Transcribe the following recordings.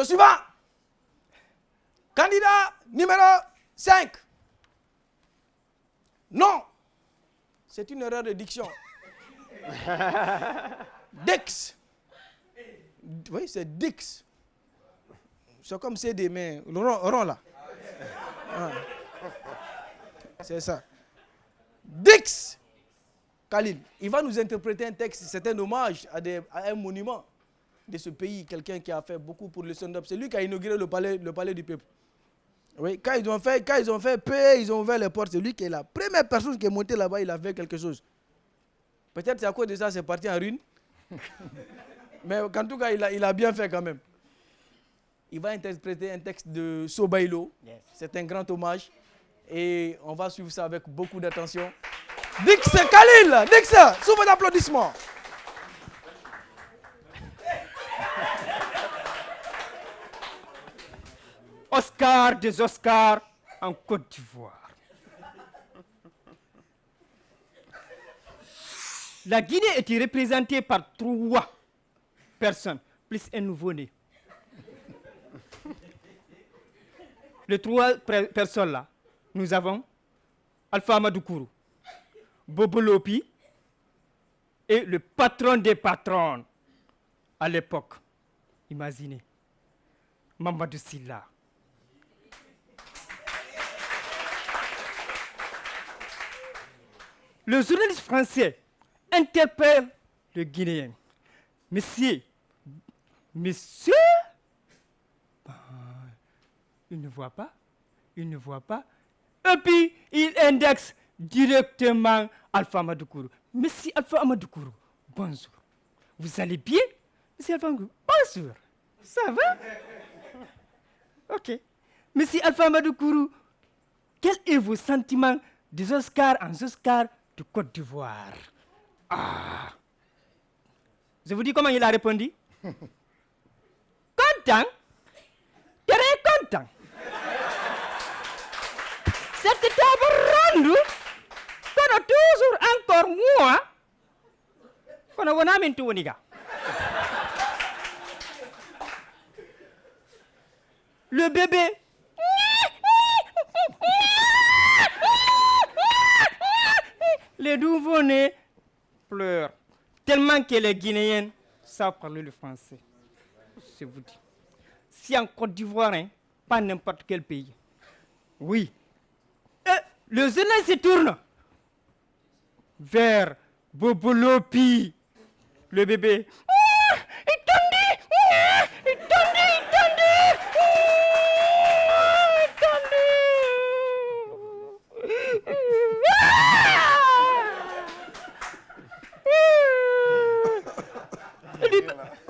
suivant. Candidat numéro 5. Non. C'est une erreur de diction. Dix. Oui, c'est Dix. C'est comme CD, mais rond là. Ah. C'est ça. Dix Khalil, il va nous interpréter un texte, c'est un hommage à un monument de ce pays, quelqu'un qui a fait beaucoup pour le stand-up. C'est lui qui a inauguré le palais du peuple. Oui, quand ils ont fait paix, ils ont ouvert les portes, c'est lui qui est la première personne qui est montée là-bas, il a fait quelque chose. Peut-être c'est à cause de ça, c'est parti en ruine. Mais en tout cas, il a bien fait quand même. Il va interpréter un texte de Sobaïlo. Yes. C'est un grand hommage. Et on va suivre ça avec beaucoup d'attention. Dix Khalil, Dix, sous vos applaudissements. Oscar des Oscars en Côte d'Ivoire. La Guinée était représentée par 3 personnes, plus un nouveau-né. Les 3 personnes-là, nous avons Alpha Amadou Kourou, Bobo Lopi et le patron des patrons à l'époque. Imaginez, Mamadou Sylla. Le journaliste français interpelle le Guinéen. Monsieur, il ne voit pas. Et puis, il indexe directement Alpha Amadou Kourou. Monsieur Alpha Amadou Kourou, bonjour. Vous allez bien? Monsieur Alpha Amadou, bonjour. Ça va? Ok. Monsieur Alpha Amadou Kourou, quel est vos sentiments des Oscars en Oscars de Côte d'Ivoire? Ah. Je vous dis comment il a répondu. Content? Très content. Cette table ronde, qu'on a toujours encore moi, qu'on a un tout uniga. Le bébé. Les nouveau-nés pleurent. Tellement que les Guinéens savent parler le français. Je vous dis. Si en Côte d'Ivoire, hein, pas n'importe quel pays. Oui. Et le jeunesse se tourne vers Bobolopi, le bébé.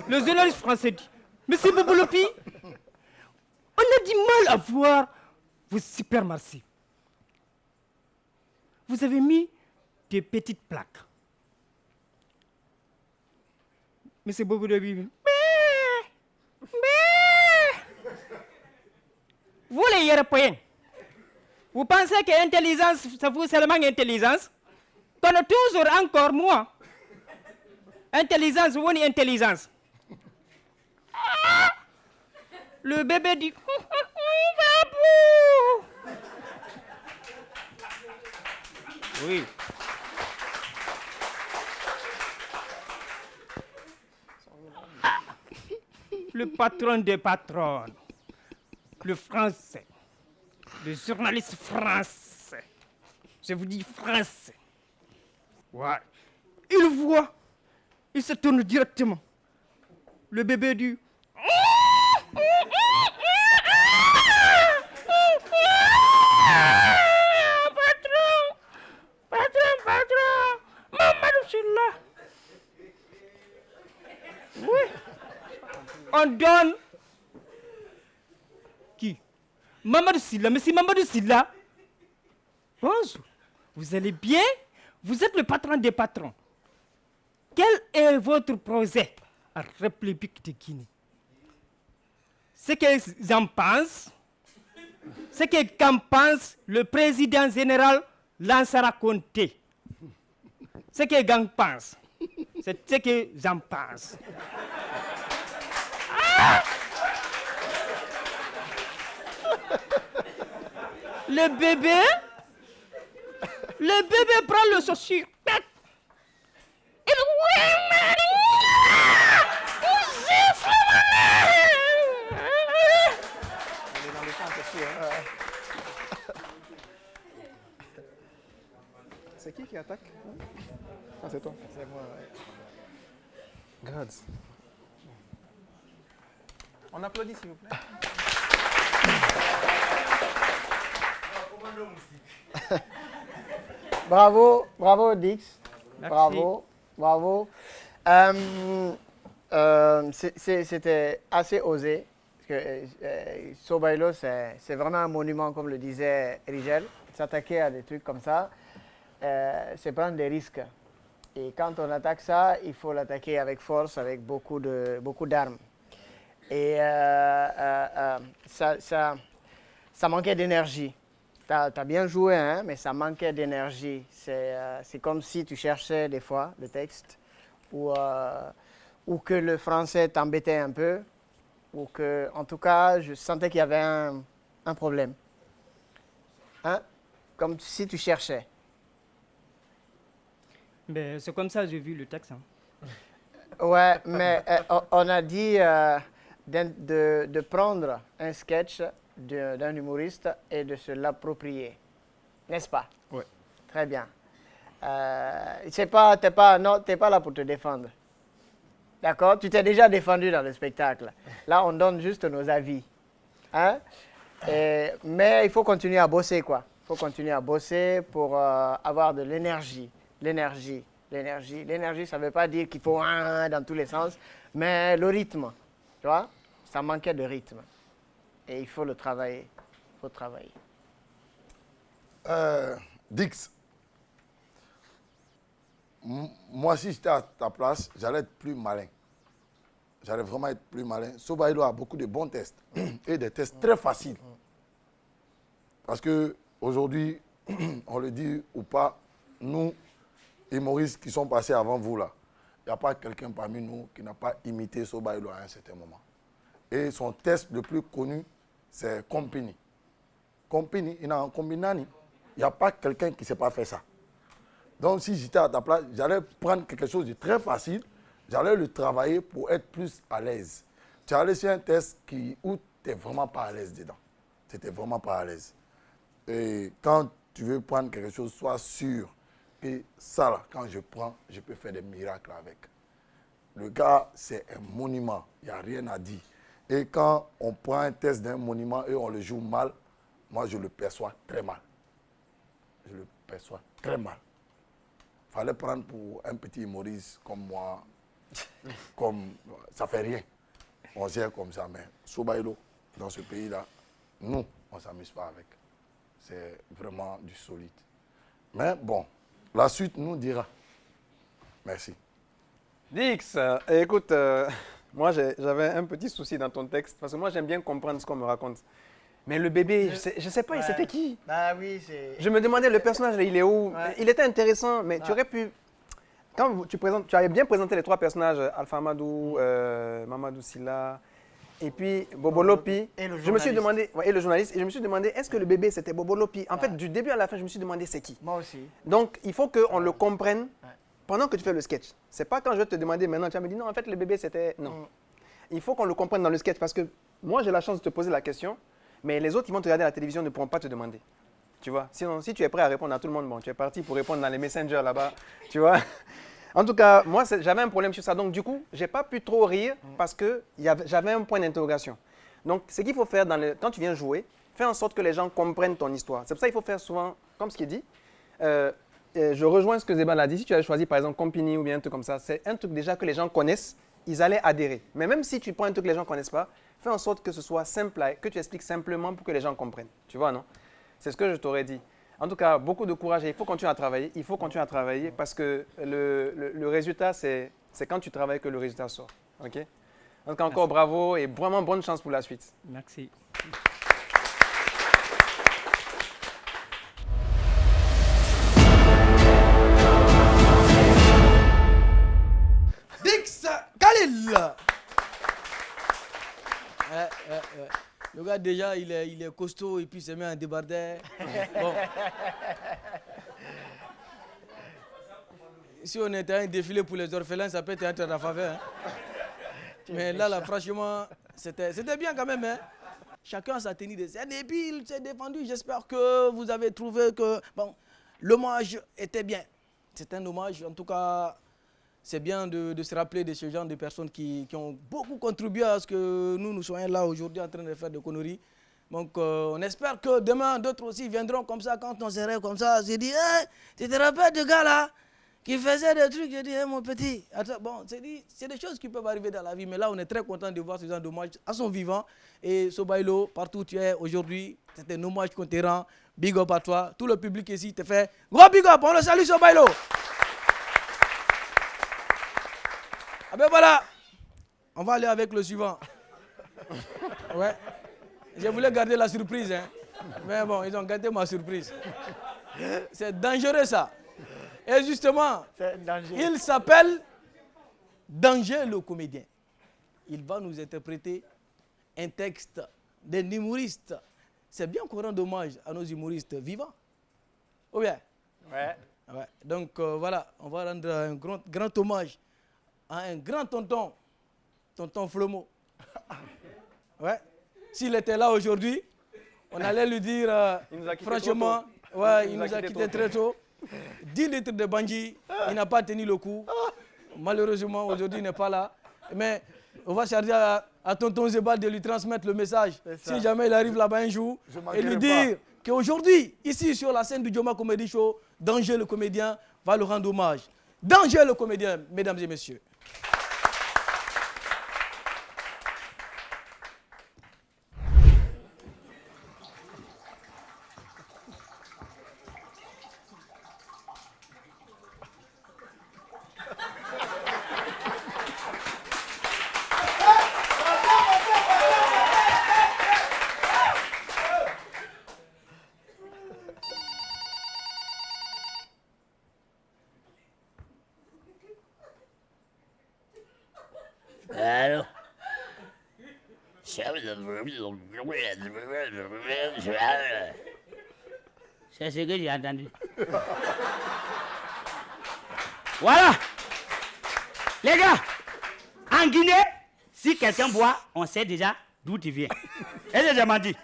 Le journaliste français dit, Monsieur Bobolopi, on a du mal à voir vos supermarchés. Vous avez mis des petites plaques. Monsieur Bobolopi, vous les Européens, vous pensez que l'intelligence, ça vous seulement intelligence? Qu'on a toujours encore moi. Intelligence, ou une intelligence. Le bébé dit, Babou. Oui. Le patron des patrons, le français, le journaliste français, je vous dis français. Ouais. Il voit, il se tourne directement. Le bébé dit, patron, Mamadou Sylla. Oui. On donne qui? Mamadou Sylla. Monsieur Mamadou Sylla. Bonjour. Vous allez bien? Vous êtes le patron des patrons. Quel est votre projet à la République de Guinée? Ce que j'en pense, ce qu'en pense le président général Lansana Conté. Ce que j'en pense, c'est ce que j'en pense. Ah! Le bébé prend le saucisson. Il C'est qui attaque? Ah, c'est toi. C'est moi, ouais. God. On applaudit, s'il vous plaît. Bravo, bravo Dix. Merci. Bravo, bravo. C'était assez osé. Parce que Sobailo, c'est vraiment un monument, comme le disait Rigel. S'attaquer à des trucs comme ça, c'est prendre des risques. Et quand on attaque ça, il faut l'attaquer avec force, avec beaucoup d'armes. Et ça manquait d'énergie. Tu as bien joué, hein, mais ça manquait d'énergie. C'est comme si tu cherchais des fois le texte ou que le français t'embêtait un peu ou que, en tout cas, je sentais qu'il y avait un problème. Hein? Comme si tu cherchais. Ben, c'est comme ça que j'ai vu le texte. Hein. Ouais, mais on a dit de prendre un sketch d'un humoriste et de se l'approprier. N'est-ce pas? Oui. Très bien. T'es pas là pour te défendre. D'accord? Tu t'es déjà défendu dans le spectacle. Là, on donne juste nos avis. Hein? Mais il faut continuer à bosser, quoi. Il faut continuer à bosser pour avoir de l'énergie. L'énergie, ça ne veut pas dire qu'il faut dans tous les sens, mais le rythme, tu vois, ça manquait de rythme. Et il faut le travailler. Il faut travailler. Dix, moi, si j'étais à ta place, j'allais être plus malin. J'allais vraiment être plus malin. Sobailo a beaucoup de bons tests et des tests très faciles. Parce qu'aujourd'hui, on le dit ou pas, nous, humoristes qui sont passés avant vous là, il n'y a pas quelqu'un parmi nous qui n'a pas imité Sobailo à un certain moment. Et son test le plus connu, c'est Compini. Compini, il a un Combinani. Il n'y a pas quelqu'un qui ne sait pas faire ça. Donc si j'étais à ta place, j'allais prendre quelque chose de très facile, j'allais le travailler pour être plus à l'aise. Tu as laissé un test où tu n'es vraiment pas à l'aise dedans. Tu n'étais vraiment pas à l'aise. Et quand tu veux prendre quelque chose, sois sûr que ça, là, quand je prends, je peux faire des miracles avec. Le gars, c'est un monument. Il n'y a rien à dire. Et quand on prend un test d'un monument et on le joue mal, moi, je le perçois très mal. Je le perçois très mal. Il fallait prendre pour un petit humoriste comme moi, comme ça fait rien. On gère comme ça, mais Sobailo, dans ce pays-là, nous, on ne s'amuse pas avec. C'est vraiment du solide. Mais bon, la suite nous dira. Merci. Dix, écoute, moi j'avais un petit souci dans ton texte, parce que moi j'aime bien comprendre ce qu'on me raconte. Mais le bébé, je sais pas, c'était qui? Bah oui, c'est... Je me demandais, le personnage, il est où? Ouais. Il était intéressant, mais tu aurais pu... Quand tu avais bien présenté les trois personnages, Alpha Amadou, Mamadou Silla, et puis Bobo Lopi. Et le Je me suis journaliste. demandé, et le journaliste, et je me suis demandé, est-ce que le bébé c'était Bobo Lopi? En fait, du début à la fin, je me suis demandé c'est qui. Moi aussi. Donc, il faut qu'on le comprenne Ouais. pendant que tu fais le sketch. C'est pas quand je vais te demander maintenant, tu vas me dire non, en fait, le bébé c'était... Non. Il faut qu'on le comprenne dans le sketch parce que moi, j'ai la chance de te poser la question, mais les autres qui vont te regarder à la télévision ne pourront pas te demander. Tu vois? Sinon, si tu es prêt à répondre à tout le monde, bon, tu es parti pour répondre dans les messengers là-bas. Tu vois? En tout cas, moi, j'avais un problème sur ça. Donc, du coup, je n'ai pas pu trop rire parce que j'avais un point d'interrogation. Donc, ce qu'il faut faire quand tu viens jouer, fais en sorte que les gens comprennent ton histoire. C'est pour ça qu'il faut faire souvent, comme ce qu'il dit. Je rejoins ce que Zéban a dit. Si tu avais choisi, par exemple, Compini ou bien un truc comme ça, c'est un truc déjà que les gens connaissent, ils allaient adhérer. Mais même si tu prends un truc que les gens ne connaissent pas, fais en sorte que ce soit simple, que tu expliques simplement pour que les gens comprennent. Tu vois, non? C'est ce que je t'aurais dit. En tout cas, beaucoup de courage et il faut continuer à travailler. Il faut continuer à travailler parce que le résultat, c'est quand tu travailles que le résultat sort. OK? Donc encore bravo et vraiment bonne chance pour la suite. Merci. Dix Khalil. Regarde déjà, il est costaud et puis il se met un débardeur. Bon. Si on était à un défilé pour les orphelins, ça peut être un théâtre à faveur. Hein. Mais là, franchement, c'était bien quand même. Hein. Chacun a sa tenue de scène et puis il s'est défendu. J'espère que vous avez trouvé que bon, l'hommage était bien. C'est un hommage. En tout cas, c'est bien de se rappeler de ce genre de personnes qui ont beaucoup contribué à ce que nous soyons là aujourd'hui en train de faire des conneries. Donc, on espère que demain, d'autres aussi viendront comme ça. Quand on serait comme ça, on se dit, hey, tu te rappelles de gars là qui faisait des trucs, je dis, hey, mon petit. Attends, bon, c'est des choses qui peuvent arriver dans la vie, mais là, on est très content de voir ce genre d'hommage à son vivant. Et Sobaïlo, partout où tu es aujourd'hui, c'est un hommage qu'on te rend. Big up à toi. Tout le public ici te fait gros big up. On le salue, Sobaïlo. Ah ben voilà, on va aller avec le suivant. Ouais. Je voulais garder la surprise, hein. Mais bon, ils ont gardé ma surprise. C'est dangereux ça. Et justement, il s'appelle Danger le comédien. Il va nous interpréter un texte d'un humoriste. C'est bien qu'on rende hommage à nos humoristes vivants. Ou bien? Ouais. Ouais. Donc voilà, on va rendre un grand hommage à un grand tonton, tonton Flomo. Ouais. S'il était là aujourd'hui, on allait lui dire, franchement, ouais, il nous a quitté très tôt. 10 litres de Bandji, il n'a pas tenu le coup. Malheureusement, aujourd'hui, il n'est pas là. Mais on va charger à tonton Zebal de lui transmettre le message. Si jamais il arrive là-bas un jour, et lui dire qu'aujourd'hui, ici sur la scène du Joma Comedy Show, Danger le comédien va le rendre hommage. Danger le comédien, mesdames et messieurs. Allô? C'est ce que j'ai entendu. Voilà. Les gars, en Guinée, si quelqu'un boit, on sait déjà d'où tu viens. Et j'ai menti.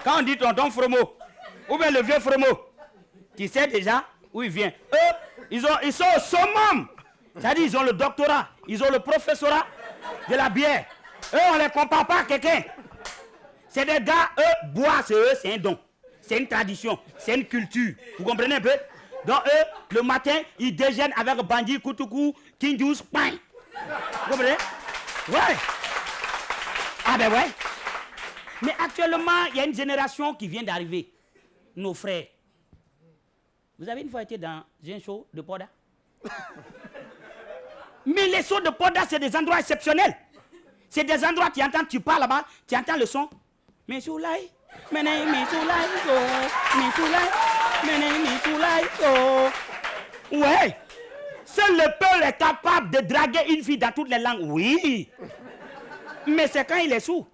Quand on dit tonton Fromo, ou bien le vieux Fromo, tu sais déjà où il vient. Eux, ils sont au summum. C'est-à-dire, ils ont le doctorat, ils ont le professorat de la bière. Eux, on ne les compare pas à quelqu'un. C'est des gars, eux, boire, c'est un don. C'est une tradition, c'est une culture. Vous comprenez un peu? Donc, eux, le matin, ils déjeunent avec Bandji, Koutoukou, King Juice, pain. Vous comprenez? Ouais. Ah ben ouais. Mais actuellement, il y a une génération qui vient d'arriver. Nos frères. Vous avez une fois été dans un show de Poda? Mais les shows de Poda, c'est des endroits exceptionnels. C'est des endroits, tu entends, tu parles là-bas, tu entends le son. Mais soulay, mené, mi soulay, oh, mi soulay, mené, mi soulay, oh. Ouais. Seul le peuple est capable de draguer une fille dans toutes les langues. Oui. Mais c'est quand il est sous.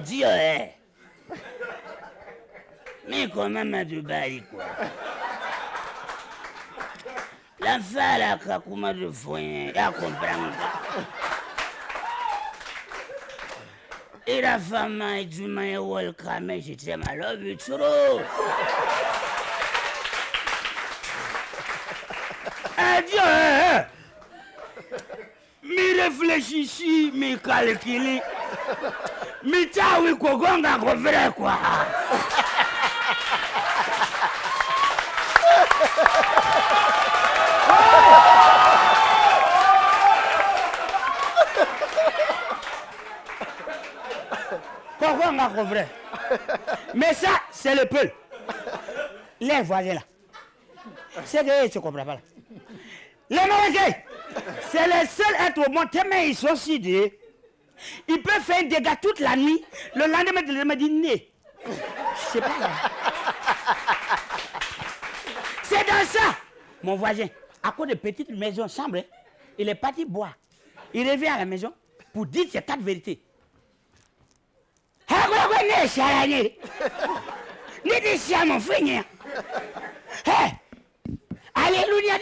Dieu, mais quand même du bail, quoi. L'enfant là, comment de foin, il a compris. Et la femme a dit, mais welcome, j'étais malheureux, trop. Dieu, mi réfléchis, mi calcule, mi taoui kogonga ko vrai quoi. Kogonga ko vrai. Mais ça, c'est le peuple. Les voisins là. C'est que tu comprends pas là. Les Marocains, c'est les seuls êtres au monde, tellement ils sont sidés. Ils peuvent faire un dégât toute la nuit, le lendemain de me dire né. Je sais pas là. C'est dans ça, mon voisin. à cause de petites maisons, chambres, hein, il est parti boire. Il revient à la maison pour dire ses 4 vérités. Alléluia,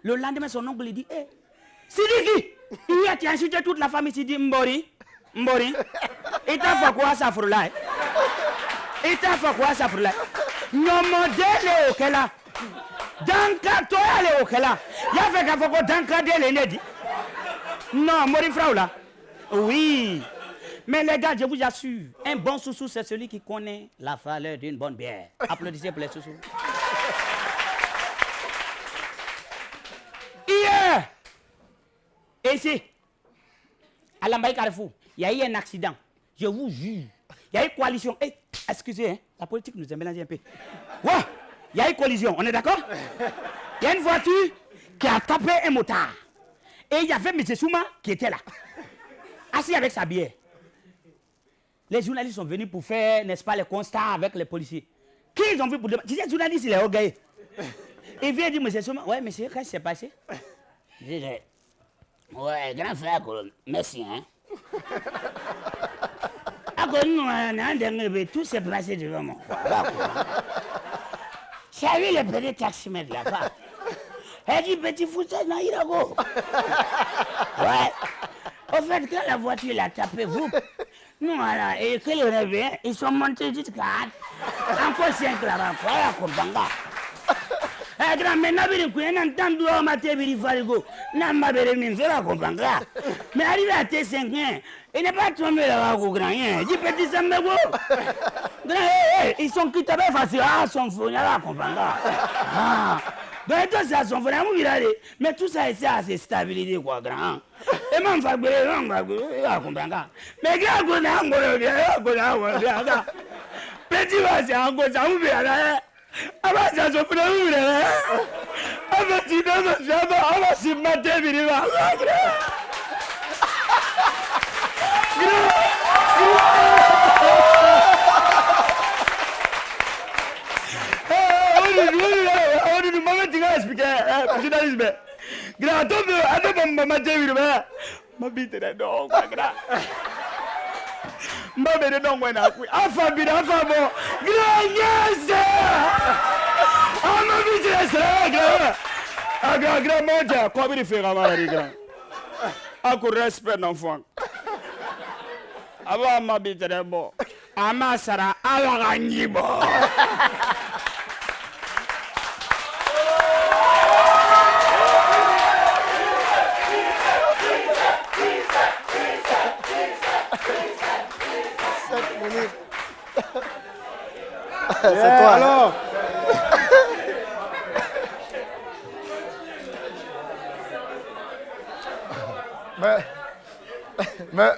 le lendemain, son oncle lui dit, hey, Sidiki, hier tu as insulté toute la famille, Sidi Mbori. Mbori. Et t'as fait quoi ça, Froula? Et t'as fait quoi ça, Froula? Non, modèle, ok là. Danka, toi, elle est ok là. Il y a fait qu'à faire Danka de l'ennedi. Non, Mori Fraula. Oui. Mais les gars, je vous assure, un bon soussou, c'est celui qui connaît la valeur d'une bonne bière. Applaudissez pour les soussous. Hier, ici, à l'Ambaye Carrefour, il y a eu un accident. Je vous jure. Il y a eu collision. Hey, excusez, hein, la politique nous a mélangé un peu. Ouais, il y a eu collision, on est d'accord? Il y a une voiture qui a tapé un motard. Et il y avait M. Souma qui était là, assis avec sa bière. Les journalistes sont venus pour faire, n'est-ce pas, les constats avec les policiers. Qui ils ont vu pour demander? Tu sais, journaliste, il est orgueilleux. Il vient dire, M. Souma, ouais, monsieur, qu'est-ce qui s'est passé? Je dis, ouais, grand frère, merci, hein. Tout s'est passé devant moi. J'ai vu le petit taximètre là-bas. Elle dit, petit foutage, non, il a go. Ouais. Au fait, quand la voiture l'a tapé, vous, nous, voilà, et quand ils reviennent, ils sont montés jusqu'à encore 5 là-bas. Voilà, comme banga. Eh, grand, mais n'a pas de quoi, n'a pas de maté, il faut n'a pas de mine, c'est là, comme banga. Mais arrivé à T5, il n'est pas tombé là-bas, grand. Il dit, petit Samego. Grand, ils sont quittés, facile, ah, son fou, là, comme banga. Ah. Donc, tout ça, son frère, mais tout ça, c'est assez stabilité, quoi, grand. Et même, il va comprendre. Mais, grand, petit va, c'est encore ça, vous verrez. Ah, bah, ça, son frère, vous verrez. Ah, bah, tu donnes, ça va, on va se mater, il va. Respect d'enfant. Avant ma bite de bon. Ama sara ala ganyibo. C'est toi alors.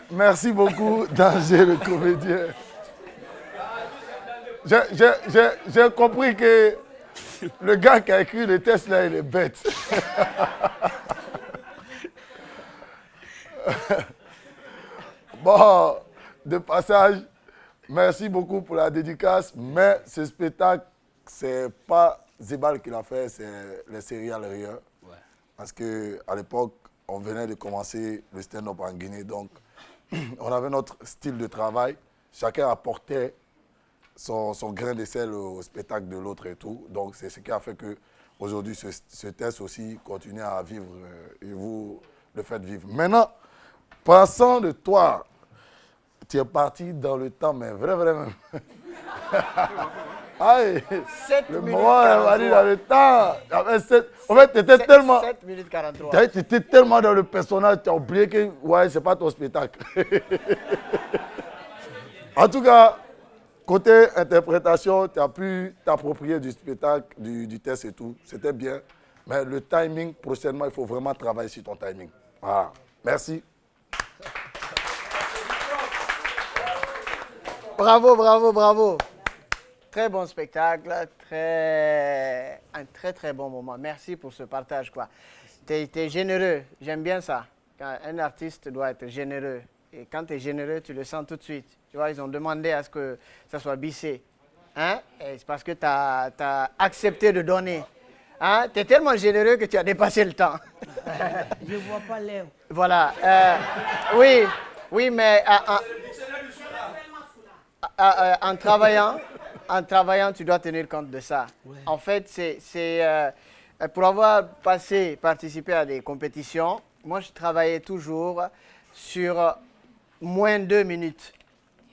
Merci beaucoup, Danger, le comédien. J'ai compris que le gars qui a écrit le test là, il est bête. Bon, de passage, merci beaucoup pour la dédicace, mais ce spectacle, c'est pas Zébal qui l'a fait, c'est les séries à l'arrière. Ouais. Parce qu'à l'époque, on venait de commencer le stand-up en Guinée, donc on avait notre style de travail. Chacun apportait son grain de sel au spectacle de l'autre et tout. Donc c'est ce qui a fait qu'aujourd'hui, ce test aussi continue à vivre et vous le faites vivre. Maintenant, passant de toi, tu es parti dans le temps, mais vraiment. Aïe, 7 le minutes moment est parti dans le temps. En fait, tu étais 7 minutes 43. Tu étais tellement dans le personnage, tu as oublié que ouais, c'est pas ton spectacle. En tout cas, côté interprétation, tu as pu t'approprier du spectacle, du test et tout. C'était bien. Mais le timing, prochainement, il faut vraiment travailler sur ton timing. Voilà. Merci. Bravo, bravo, bravo. Très bon spectacle, un très très bon moment. Merci pour ce partage, quoi. T'es généreux, j'aime bien ça. Un artiste doit être généreux. Et quand tu es généreux, tu le sens tout de suite. Tu vois, ils ont demandé à ce que ça soit bissé. Hein? Et c'est parce que tu as accepté de donner. Hein? Tu es tellement généreux que tu as dépassé le temps. Je ne vois pas l'air. Voilà. Oui, mais en travaillant, tu dois tenir compte de ça. Ouais. En fait, c'est pour avoir participé à des compétitions, moi, je travaillais toujours sur moins 2 minutes.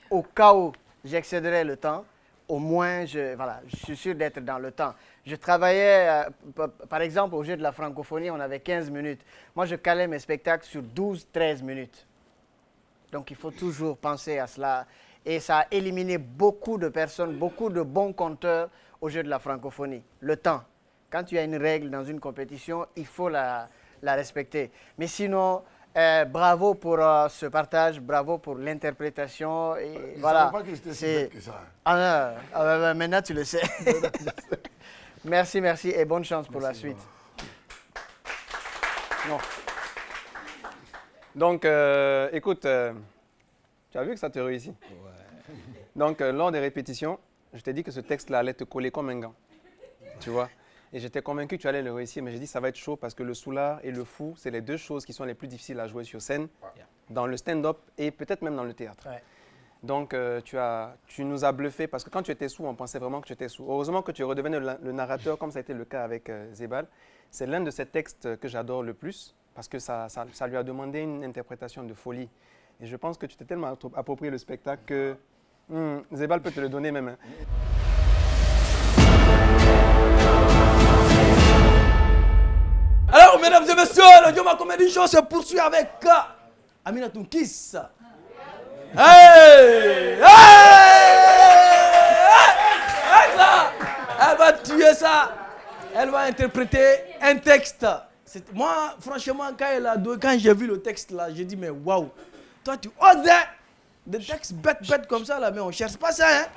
Au cas où j'excéderais le temps, au moins, je suis sûr d'être dans le temps. Je travaillais, par exemple, au jeu de la francophonie, on avait 15 minutes. Moi, je calais mes spectacles sur 12-13 minutes. Donc, il faut toujours penser à cela. Et ça a éliminé beaucoup de personnes, beaucoup de bons conteurs au jeu de la francophonie. Le temps. Quand tu as une règle dans une compétition, il faut la respecter. Mais sinon, bravo pour ce partage, bravo pour l'interprétation. Et voilà. Pas que j'étais si bête que ça. Maintenant, tu le sais. Merci et bonne chance pour la suite. Non. Donc, écoute, tu as vu que ça te réussit. Ouais. Donc, lors des répétitions, je t'ai dit que ce texte-là allait te coller comme un gant. Tu vois? Et j'étais convaincu que tu allais le réussir, mais j'ai dit ça va être chaud parce que le soulard et le fou, c'est les 2 choses qui sont les plus difficiles à jouer sur scène, dans le stand-up et peut-être même dans le théâtre. Ouais. Donc, tu nous as bluffé parce que quand tu étais sous, on pensait vraiment que tu étais sous. Heureusement que tu redevenais le narrateur, comme ça a été le cas avec Zebal. C'est l'un de ces textes que j'adore le plus parce que ça lui a demandé une interprétation de folie. Et je pense que tu t'es tellement approprié le spectacle que Zebal peut te le donner même. Hein. Alors, mesdames et messieurs, le Joma Comedy Show se poursuit avec Amina Tonkis. Hey! Elle va tuer ça. Elle va interpréter un texte. Moi, franchement, quand j'ai vu le texte là, j'ai dit, mais waouh, toi tu oses des textes bêtes comme ça là, mais on ne cherche pas ça. Hein?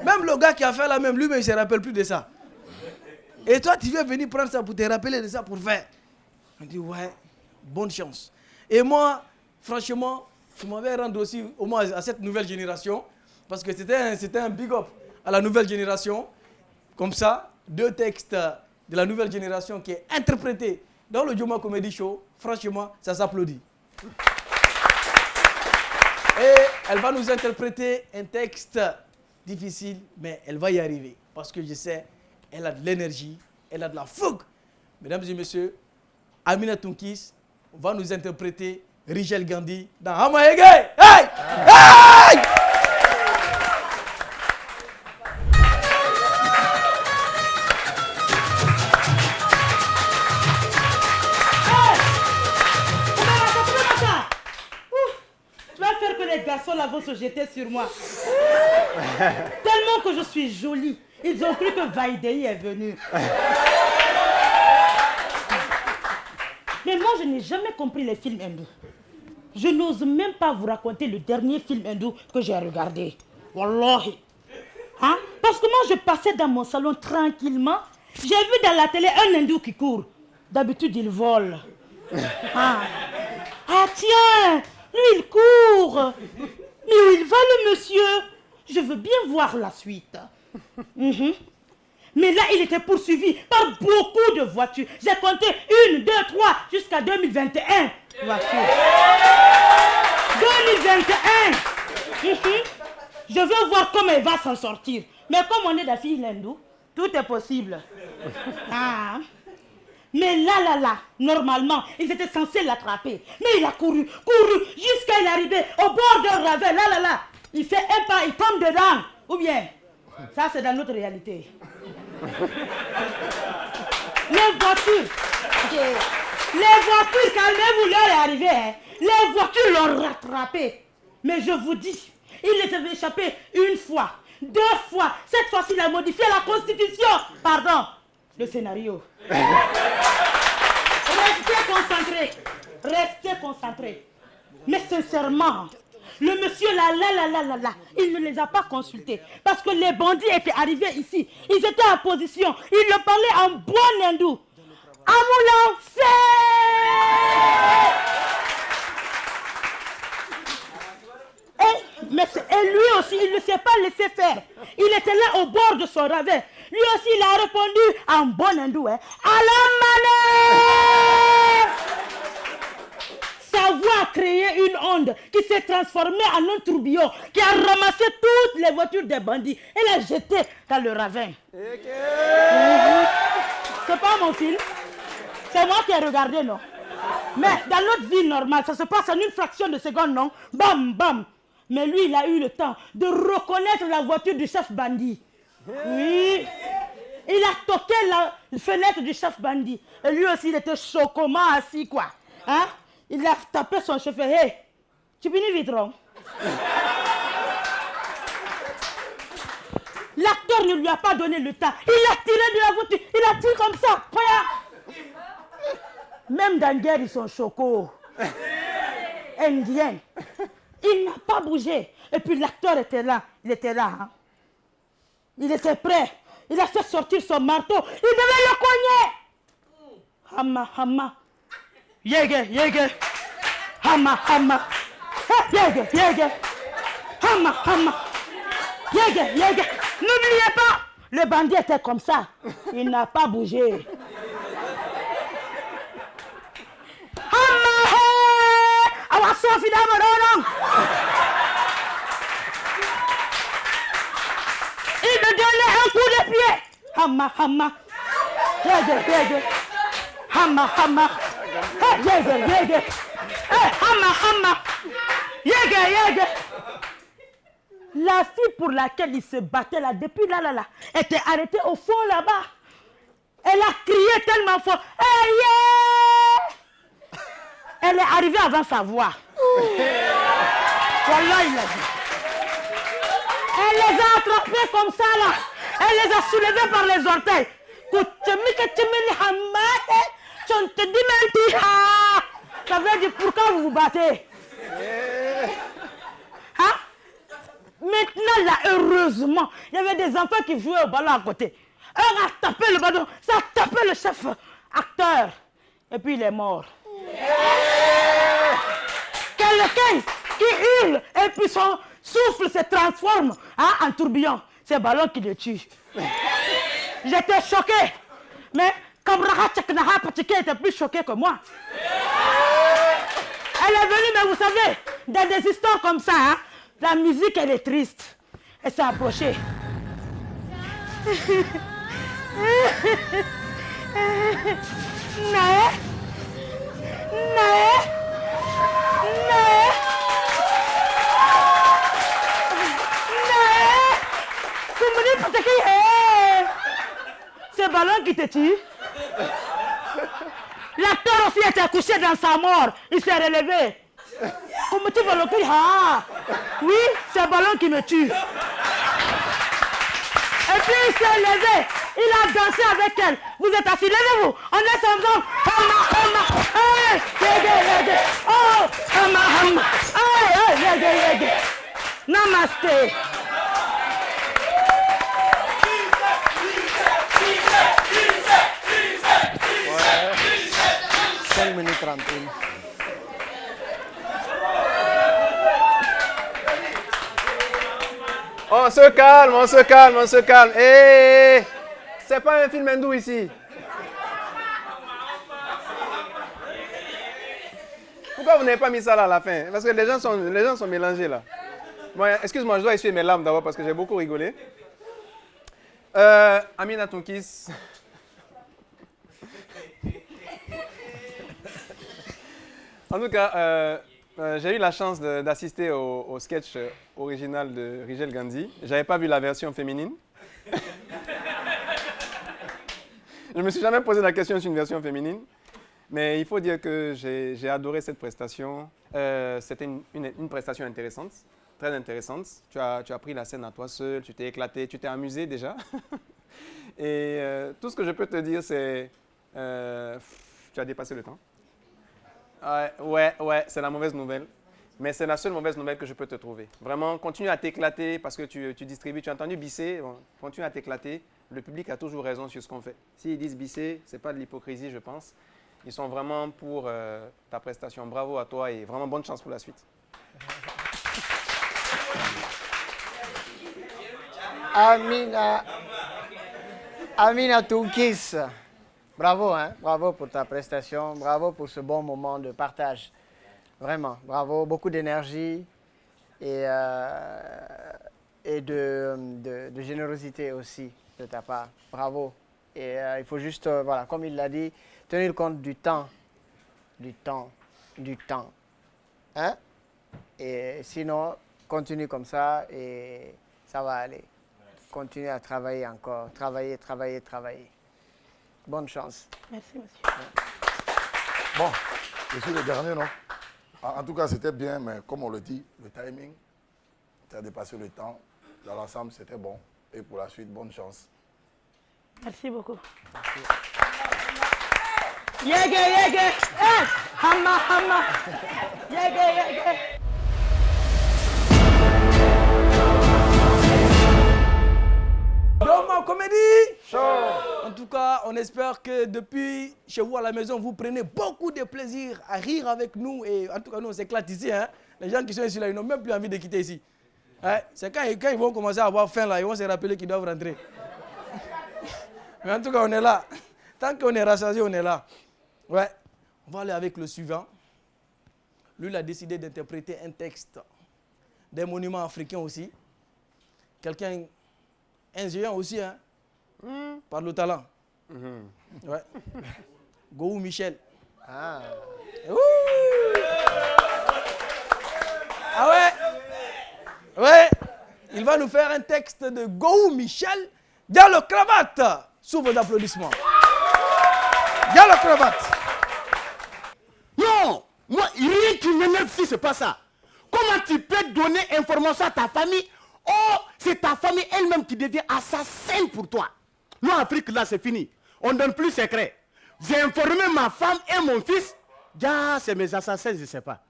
Même le gars qui a fait la même, lui-même, il ne se rappelle plus de ça. Et toi, tu viens venir prendre ça pour te rappeler de ça pour faire. On dit, ouais, bonne chance. Et moi, franchement, je m'avais rendu aussi au moins à cette nouvelle génération, parce que c'était un big up à la nouvelle génération. Comme ça, 2 textes de la nouvelle génération qui est interprété dans le Joma Comedy Show. Franchement, ça s'applaudit. Et elle va nous interpréter un texte difficile, mais elle va y arriver. Parce que je sais, elle a de l'énergie, elle a de la fougue. Mesdames et messieurs, Amina Tonkis va nous interpréter Rigel Gandhi dans Hamaege. Hey! Hey! Tu vas faire que les garçons là vont se jeter sur moi. Tellement que je suis jolie. Ils ont cru que Vaidei est venu. Mais moi, je n'ai jamais compris les films hindous. Je n'ose même pas vous raconter le dernier film hindou que j'ai regardé. Wallahi. Hein? Parce que moi, je passais dans mon salon tranquillement. J'ai vu dans la télé un hindou qui court. D'habitude, il vole. Ah tiens, lui, il court. Mais où il va, le monsieur? Je veux bien voir la suite. Mais là, il était poursuivi par beaucoup de voitures. J'ai compté 1, 2, 3 jusqu'à 2021 voitures. 2021. Je veux voir comment il va s'en sortir. Mais comme on est des filles hindoues, tout est possible. Ah. Mais là, normalement, ils étaient censés l'attraper. Mais il a couru, jusqu'à il arriver au bord d'un ravin. Là. Il fait un pas, il tombe dedans. Ou bien, ça c'est dans notre réalité. Les voitures, calmez-vous, l'heure est arrivée. Hein. Les voitures l'ont rattrapé. Mais je vous dis, il les avait échappés 1 fois, 2 fois. Cette fois-ci, il a modifié la constitution. Pardon, le scénario. Restez concentrés. Mais sincèrement, le monsieur là, il ne les a pas consultés. Parce que les bandits étaient arrivés ici. Ils étaient en position. Ils le parlaient en bon hindou. Amoulin, et lui aussi, il ne s'est pas laissé faire. Il était là au bord de son ravin. Lui aussi, il a répondu en bon hindou. Hein. À la manette! Sa voix a créé une onde qui s'est transformée en un tourbillon qui a ramassé toutes les voitures des bandits et les jeté dans le ravin. C'est pas mon film. C'est moi qui ai regardé, non? Mais dans notre vie normale, ça se passe en une fraction de seconde, non? Bam, bam. Mais lui, il a eu le temps de reconnaître la voiture du chef bandit. Oui. Il a toqué la fenêtre du chef bandit. Et lui aussi, il était chaud, comment assis, quoi. Hein? Il a tapé son chauffeur. Hé, tu finis vite, non? L'acteur ne lui a pas donné le temps. Il a tiré de la voiture. Il a tiré comme ça. Même dans la guerre, ils sont chocos. Indiens. Il n'a pas bougé. Et puis l'acteur était là. Il était là. Hein. Il était prêt. Il a fait sortir son marteau. Il devait le cogner. Hama, hama. Yege, yege. Hama, hama. Yege, yege. Hama, hama. Yege, yege. N'oubliez pas, le bandit était comme ça. Il n'a pas bougé. Hama, he. Awa sofi d'Amadonang. Il me donnait un coup de pied. Hama, hama. Yege, yege. Hama, hama. Yege, yege. Hama, hama. Yege, yege. La fille pour laquelle il se battait là, depuis là, était arrêtée au fond là-bas. Elle a crié tellement fort. Hey, yeah! Elle est arrivée avant sa voix. Voilà, il a dit. Elle les a attrapés comme ça là. Elle les a soulevés par les orteils. Ça veut dire pourquoi vous vous battez? Hein? Maintenant là, heureusement, il y avait des enfants qui jouaient au ballon à côté. Un a tapé le ballon, ça a tapé le chef acteur. Et puis il est mort. Quelqu'un qui hurle et puis son souffle se transforme en tourbillon. C'est le ballon qui le tue. J'étais choqué. Mais Kamraha Tcheknaha Patike était plus choqué que moi. Elle est venue, mais vous savez, dans des histoires comme ça, hein, la musique, elle est triste. Elle s'est approchée. Nae, Nae, Nae, Nae. Kumuni Patike, c'est le ballon qui te tue. L'acteur aussi était couché dans sa mort. Il s'est relevé. Comment tu vas le dire? Oui, c'est le ballon qui me tue. Et puis il s'est levé. Il a dansé avec elle. Vous êtes assis, levez-vous. On est ensemble. Hama, hama. Hey, yege, yege. Oh, hama, hama. Hey, hey, yege, yege. Namaste. 5 minutes 31. On se calme, on se calme, on se calme. Hé, c'est pas un film hindou ici. Pourquoi vous n'avez pas mis ça là à la fin? Parce que les gens sont mélangés là. Bon, excuse-moi, je dois essuyer mes larmes d'abord parce que j'ai beaucoup rigolé. Amina Tonkis. En tout cas, j'ai eu la chance d'assister au sketch original de Rigel Gandhi. Je n'avais pas vu la version féminine. Je ne me suis jamais posé la question sur une version féminine. Mais il faut dire que j'ai adoré cette prestation. C'était une prestation intéressante, très intéressante. Tu as pris la scène à toi seul, tu t'es éclaté, tu t'es amusé déjà. Et tout ce que je peux te dire, c'est tu as dépassé le temps. Ouais, c'est la mauvaise nouvelle. Mais c'est la seule mauvaise nouvelle que je peux te trouver. Vraiment, continue à t'éclater parce que tu distribues. Tu as entendu Bissé, bon, continue à t'éclater. le public a toujours raison sur ce qu'on fait. S'ils disent Bissé, ce n'est pas de l'hypocrisie, je pense. Ils sont vraiment pour ta prestation. Bravo à toi et vraiment bonne chance pour la suite. Amina Toukis, bravo, hein? Bravo pour ta prestation, bravo pour ce bon moment de partage. Vraiment, bravo, beaucoup d'énergie et de générosité aussi de ta part. Bravo. Et il faut juste, voilà, comme il l'a dit, tenir compte du temps. Hein? Et sinon, continue comme ça et ça va aller. Continue à travailler encore. Travailler. Bonne chance. Merci, monsieur. Bon, je suis le dernier, non? En tout cas, c'était bien, mais comme on le dit, le timing, tu as dépassé le temps. Dans l'ensemble, c'était bon. Et pour la suite, bonne chance. Merci beaucoup. Yege. Hama. Yege. Doma Comédie Show. En tout cas, on espère que depuis chez vous à la maison, vous prenez beaucoup de plaisir à rire avec nous. Et en tout cas, nous, on s'éclate ici. Hein. Les gens qui sont ici, là, ils n'ont même plus envie de quitter ici. Hein? C'est quand ils vont commencer à avoir faim, là, ils vont se rappeler qu'ils doivent rentrer. Mais en tout cas, on est là. Tant qu'on est rassasié, on est là. Ouais. On va aller avec le suivant. Lui, il a décidé d'interpréter un texte des monuments africains aussi. Quelqu'un... Un géant aussi, hein, par le talent. Ouais. Gohou Michel. Ah ouais. Il va nous faire un texte de Gohou Michel. Diallo Cravate. Sous vos applaudissements. Diallo Cravate. Non, moi, rien qui m'énerve si c'est pas ça. Comment tu peux donner information à ta famille? Oh, c'est ta famille elle-même qui devient assassin pour toi. Nous, en Afrique, là, c'est fini. On ne donne plus secret. J'ai informé ma femme et mon fils. Ah, c'est mes assassins, je ne sais pas.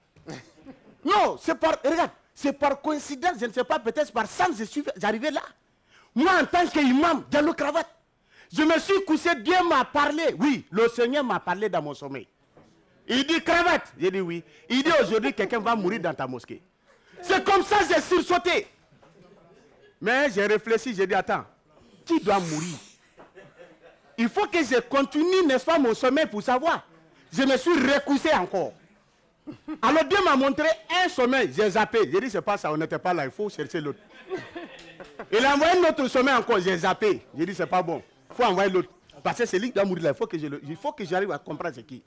Non, c'est par... Regarde, c'est par coïncidence, je ne sais pas, peut-être par sens, j'arrivais là. Moi, en tant qu'imam, Diallo Cravate, je me suis couché, Dieu m'a parlé. Oui, le Seigneur m'a parlé dans mon sommeil. Il dit, Cravate. J'ai dit oui. Il dit, aujourd'hui, quelqu'un va mourir dans ta mosquée. C'est comme ça que j'ai sursauté. Mais j'ai réfléchi, j'ai dit, attends, qui doit mourir? Il faut que je continue, n'est-ce pas, mon sommeil pour savoir. Je me suis recouché encore. Alors Dieu m'a montré un sommeil, j'ai zappé. J'ai dit, c'est pas ça, on n'était pas là, il faut chercher l'autre. Il a envoyé un autre sommeil encore, j'ai zappé. J'ai dit, c'est pas bon, il faut envoyer l'autre. Parce que c'est lui qui doit mourir là, il faut que j'arrive à comprendre c'est qui.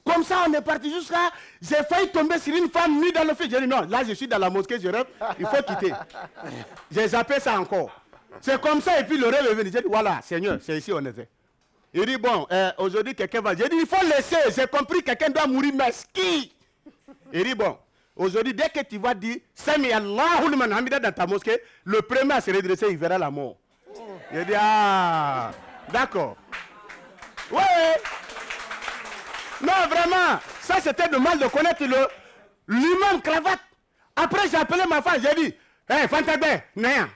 Comme ça, on est parti jusqu'à... J'ai failli tomber sur une femme nue dans le feu. J'ai dit non, là je suis dans la mosquée, je rêve, il faut quitter. J'ai zappé ça encore. C'est comme ça, et puis le rêve est venu. J'ai dit voilà, Seigneur, c'est ici on était. Il dit bon, aujourd'hui quelqu'un va... J'ai dit il faut laisser, j'ai compris, quelqu'un doit mourir, mais qui? Il dit bon, aujourd'hui dès que tu vas dire Sami Allahu liman hamida dans ta mosquée, le premier à se redresser, il verra la mort. J'ai dit ah, d'accord. Ouais. Non, vraiment, ça c'était de mal de connaître l'imam Cravate. Après, j'ai appelé ma femme, j'ai dit, hé, Fantabé, Néa,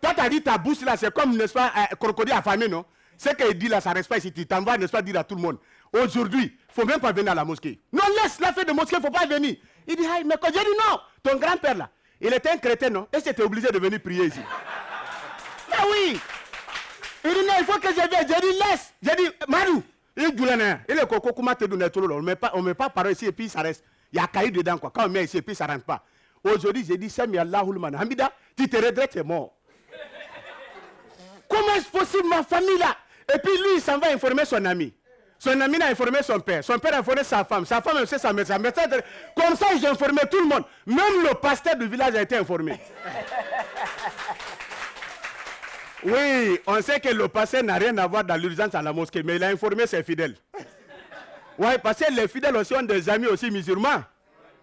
toi t'as dit ta bouche là, c'est comme, n'est-ce pas, un crocodile affamé, non? Ce qu'il dit là, ça reste pas ici, tu t'en vas, n'est-ce pas, dire à tout le monde. Aujourd'hui, il ne faut même pas venir à la mosquée. Non, laisse la fête de mosquée, il ne faut pas venir. Il dit, mais quand j'ai dit non, ton grand-père là, il était un chrétien, non? Et c'était obligé de venir prier ici. Mais oui! Il dit non, il faut que je vienne. J'ai dit, laisse. J'ai dit, Marou. Il dit, il est coco, comment te donner tout le long. On ne met pas par ici et puis ça reste. Il y a caillé dedans, quoi. Quand on met ici et puis ça ne rentre pas. Aujourd'hui, j'ai dit, Sami Allahu liman hamida, tu te regrettes, tu es mort. Comment est-ce possible, ma famille là? Et puis lui, il s'en va informer son ami. Son ami a informé son père a informé sa femme aussi sa médecin. Comme ça, j'ai informé tout le monde. Même le pasteur du village a été informé. Oui, on sait que le pasteur n'a rien à voir dans l'urgence à la mosquée, mais il a informé ses fidèles. Oui, parce que les fidèles aussi ont des amis aussi musulmans.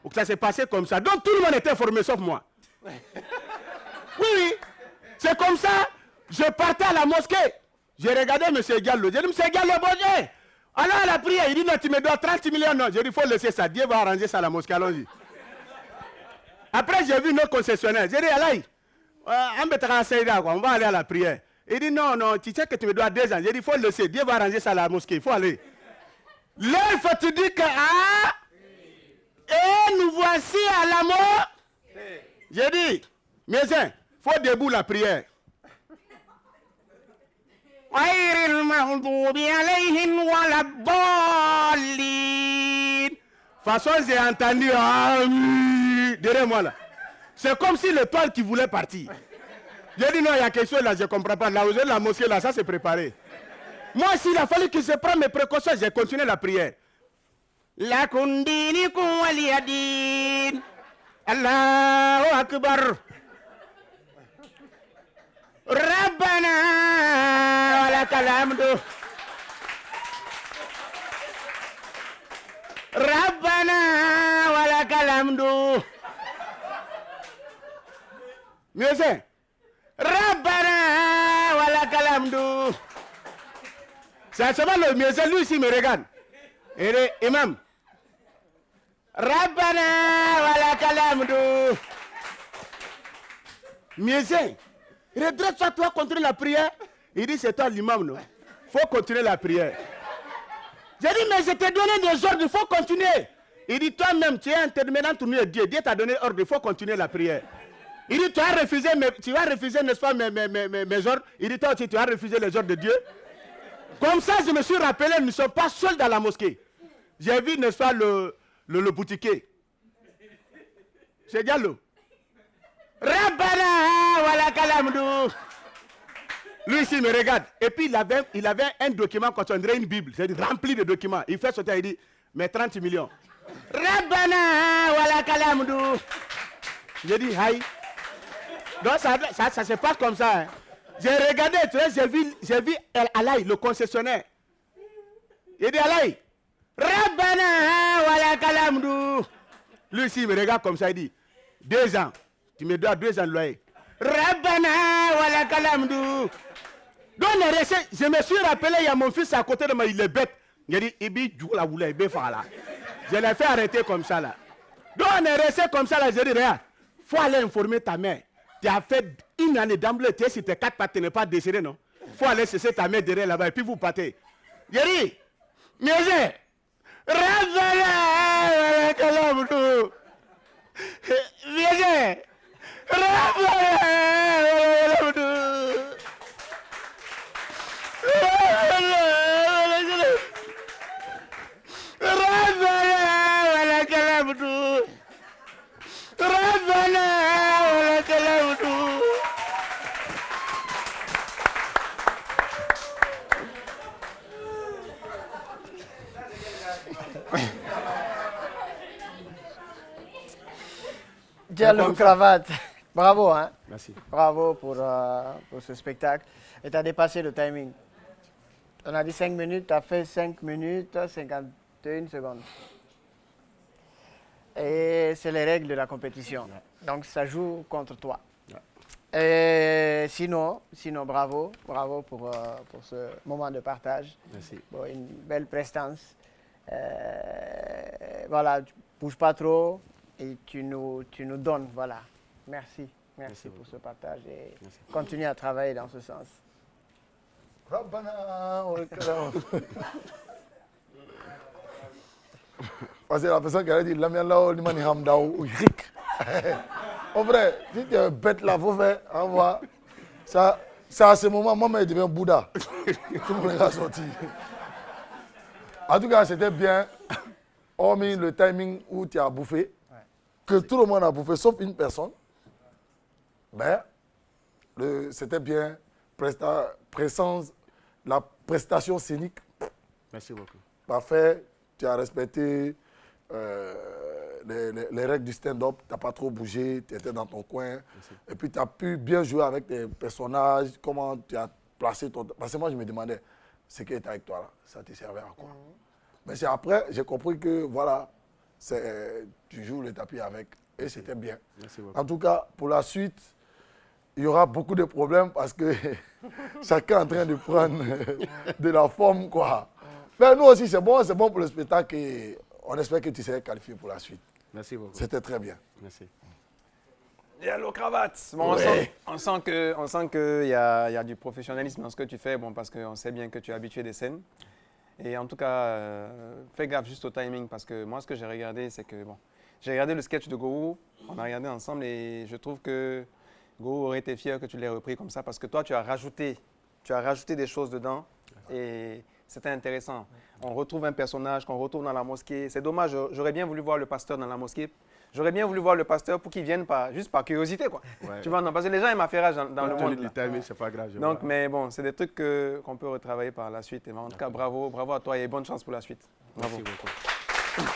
Donc ça s'est passé comme ça. Donc tout le monde était informé sauf moi. Oui, c'est comme ça. Je partais à la mosquée. J'ai regardé M. Diallo. J'ai dit, M. Diallo, bonjour. Alors à la prière, il dit, non, tu me dois 30 millions. Non, j'ai dit, il faut laisser ça. Dieu va arranger ça à la mosquée, allons-y. Après, j'ai vu nos concessionnaires. J'ai dit, Alaï, on va aller à la prière. Il dit non, non, tu sais que tu me dois 2 ans. J'ai dit, il faut le laisser. Dieu va arranger ça à la mosquée, il faut aller. L'heure fatidique et nous voici à la mort. J'ai dit, mes il faut debout la prière. De toute façon, j'ai entendu derrière moi là. C'est comme si l'étoile qui voulait partir. J'ai dit non, il y a quelque chose là, je ne comprends pas. Là, vous êtes la mosquée là, ça c'est préparé. Moi, s'il a fallu que je prenne mes précautions, j'ai continué la prière. La kundini kuwaliyadin. Allahu Akbar. Rabbana wa lakal hamdu. Rabbana wa lakal hamdu. Mieux c'est. Rabbana wa lakal hamdu. C'est seulement le mieux, lui ici me regarde. Et imam. Rabbana wa lakal hamdu. Mieux c'est. Redresse-toi, toi, continuer la prière. Il dit, c'est toi l'imam, non? Il faut continuer la prière. J'ai dit, mais je t'ai donné des ordres, il faut continuer. Il dit, toi-même, tu es intermédiaire entre nous et Dieu. Dieu t'a donné ordre, il faut continuer la prière. Il dit, tu as refusé, n'est-ce pas, mes ordres. Il dit, toi aussi, tu as refusé les ordres de Dieu. Comme ça, je me suis rappelé, nous ne sommes pas seuls dans la mosquée. J'ai vu, n'est-ce pas, le boutiquier. C'est Diallo. Rabbana wa lakal hamdu. Lui ici me regarde. Et puis il avait un document qu'on dirait une Bible. C'est rempli de documents. Il fait sortir, il dit, mais 30 millions. Rabbana wa lakal hamdu. J'ai dit, aïe. Donc ça se passe comme ça. Hein. J'ai regardé, j'ai vu Alaï, le concessionnaire. Il dit, Alaï, Rabbana wa lakal hamdu. Lui ici me regarde comme ça, il dit, 2 ans. Tu me dois 2 ans de loyer. Rabbana wa lakal hamdu. Donc, je me suis rappelé, il y a mon fils à côté de moi, il est bête. Il dit, Ibi, la voulait, je l'ai fait arrêter comme ça là. Donc, on est resté comme ça là. Je dis, regarde, il faut aller informer ta mère. Tu as fait 1 année d'emblée, tu es sur tes 4 pattes, tu n'es pas déchiré, non? Il faut aller cesser ta mère derrière là-bas et puis vous partez. Je dis, mais Rabbana wa lakal hamdu. Viens, Diallo Cravate. Bravo, hein? Merci. Bravo pour ce spectacle. Et tu as dépassé le timing. On a dit 5 minutes, tu as fait 5 minutes, 51 secondes. Et c'est les règles de la compétition. Donc ça joue contre toi. Et sinon, bravo pour ce moment de partage. Merci. Bon, une belle prestance. Voilà, tu ne bouges pas trop et tu nous donnes, voilà. Merci pour ce partage et continue à travailler dans ce sens. Parce que la personne qui a dit Lamialao, Limani Hamdao, Rik. En vrai, si tu es bête là, il faut faire, envoie. Ça, à ce moment, moi, il devient Bouddha. Tout le monde est sorti. En tout cas, c'était bien, hormis le timing où tu as bouffé, que tout le monde a bouffé, sauf une personne. Mais c'était bien, la prestation scénique. Merci beaucoup. Parfait, tu as respecté les règles du stand-up, tu n'as pas trop bougé, tu étais dans ton coin. Merci. Et puis tu as pu bien jouer avec tes personnages, comment tu as placé ton... Parce que moi je me demandais, ce qui était avec toi là, ça te servait à quoi? Mais c'est après, j'ai compris que voilà, tu joues le tapis avec et c'était bien. Merci beaucoup. En tout cas, pour la suite, il y aura beaucoup de problèmes parce que chacun est en train de prendre de la forme, quoi. Mais nous aussi, c'est bon pour le spectacle et on espère que tu seras qualifié pour la suite. Merci beaucoup. C'était très bien. Merci. Yellow cravate. Bon, on sent qu'il y a du professionnalisme dans ce que tu fais, bon, parce qu'on sait bien que tu es habitué des scènes. Et en tout cas, fais gaffe juste au timing, parce que moi, ce que j'ai regardé, c'est que, bon, j'ai regardé le sketch de Go, on a regardé ensemble, et je trouve que Go aurait été fier que tu l'aies repris comme ça, parce que toi, tu as rajouté des choses dedans, et c'était intéressant. On retrouve un personnage qu'on retrouve dans la mosquée. C'est dommage, j'aurais bien voulu voir le pasteur dans la mosquée. J'aurais bien voulu voir le pasteur pour qu'il vienne juste par curiosité, quoi. Ouais. Tu vois, non, parce que les gens aiment ma rage dans le monde. Le timing, c'est pas grave. Donc, mais bon, c'est des trucs qu'on peut retravailler par la suite. Et en tout cas, bravo à toi et bonne chance pour la suite. Bravo. Merci beaucoup.